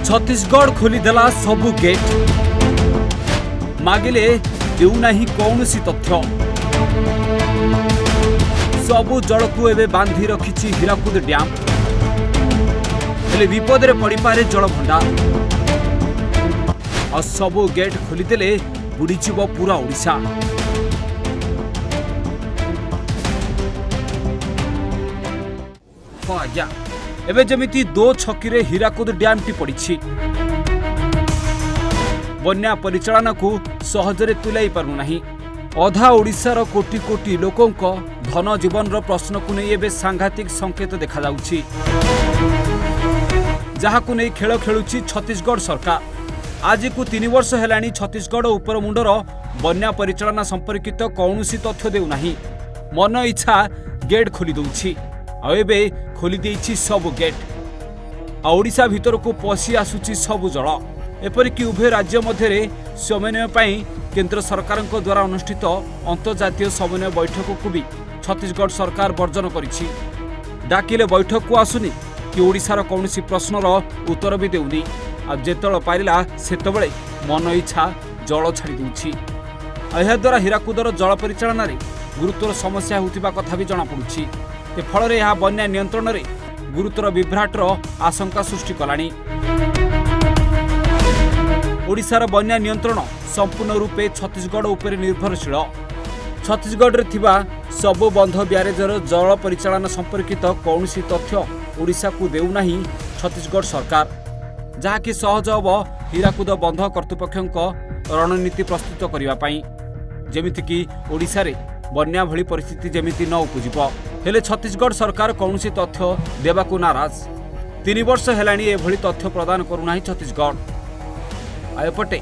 छत्तीसगढ़ खोलीदेला सबु गेट मागिले देउना कौन तथ्य सबु जल को एवं बांधि रखी हीराकुद डैम हेले विपद में पड़े जलभंडार और सबु गेट खोलीदेले बुड़ीजीव पूरा ओडिशा। हाँ आज्ञा एवं जमीती दो छकी हीराकुद डैम टी पड़ी बन्या परिचालना को सहजरे तुलाई पारुना अधा ओडिशार कोटी कोटी लोकों धन जीवन प्रश्न को नहीं एवं सांघातिक संकेत देखा जाउछि जहाकु नहीं खेल खेलुछि छत्तीसगढ़ सरकार। आज को 3 वर्ष हेलानी छत्तीसगढ़ उपर मुंडर बन्या परिचालना संपर्कित कौनसी तथ्य देउना मन इच्छा गेट खोली दउछि आबे खोली देछि सब गेट ओडिशा भीतर को पशि आसुछि सब जल एपरिक उभय राज्य मध्य समन्वय पाई केंद्र सरकार द्वारा अनुष्ठित अंतर्जातीय समन्वय बैठक को भी छत्तीसगढ़ सरकार वर्जन करिछि। डाकिले बैठक को आसुनी कि ओडिशार कौनसी प्रश्नर उत्तर भी देउनी आ जेतळ पारिला सेतबळे मन इच्छा जल छाड़ी दउछि। एहा द्वारा हीराकुदर जल परिचालन रे गुरुतर समस्या होतिबा कथा भी जणा पडुछि। ए फल रे यह बन्या नियंत्रण रे गुरुतर विभ्राटर आशंका सृष्टि कलानी। ओडिशार बन्या नियंत्रण संपूर्ण रूपे छत्तीसगढ़ उपर निर्भरशील। छत्तीसगढ़ रे थिबा सबु बंध ब्यारेजर जल परिचालन संपर्कित कौनसी तथ्य ओडिशा को देउना छत्तीसगढ़ सरकार जहाँकि सहज हम हीराकुद बंध कर्तृपक्षों रणनीति प्रस्तुत करने जमीक ओडिशा रे बन्या भली परिस्थिति जमीती न उपजीव हेले छत्तीसगढ़ सरकार कौनसी तथ्य देवाकू नाराज। 3 वर्ष हेलानी एभली तथ्य प्रदान करूना छत्तीसगढ़। एपटे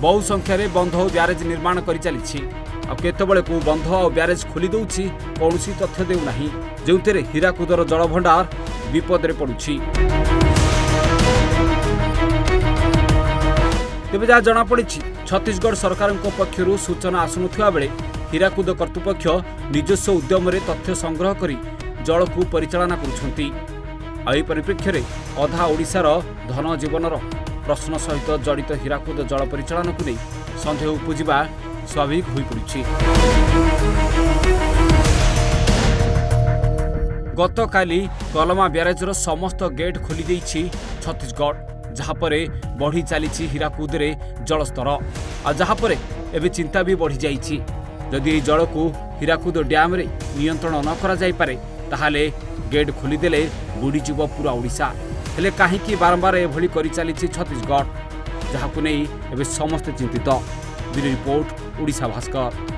बहु संख्यार बंध और ब्यारेज निर्माण कर चली केतबले को बंध और ब्यारेज खोली दउछि कौनसी तथ्य देउना जो हीराकुदर जलभंडार विपद में पड़ुछि। तेबे जहाँ जनापड़ी छत्तीसगढ़ सरकार पक्षर सूचना आसुनुवा बेले हीराकुद कर्तृपक्ष निजस्व उद्यम तथ्य संग्रह कर जल को परिचालना करुछंती। एही परिप्रेक्ष्य रे अधा ओडिशार धन जीवन प्रश्न सहित जड़ित हीराकुद जल परिचालन को नहीं सन्देह उपजिबा स्वाभाविक हो पड़ी। गतकाली कलमा ब्यारेजर समस्त गेट खोली देइछि छत्तीसगढ़ जहाँपर बढ़ी चली हीराकुद रे जलस्तर आ जहाँपर एवं चिंता भी बढ़ी जाइछि जदि जल को हीराकुद डैम रे नियंत्रण न करा जाय पारे ताहाले गेट खोलीदेले बुड़ीजीव पूरा ओडिशा। हेले काहीकि बारंबार एभली करि चली छत्तीसगढ़ जहाँकु नहीं एवं समस्त चिंतित। Bureau report Odisha Bhaskar.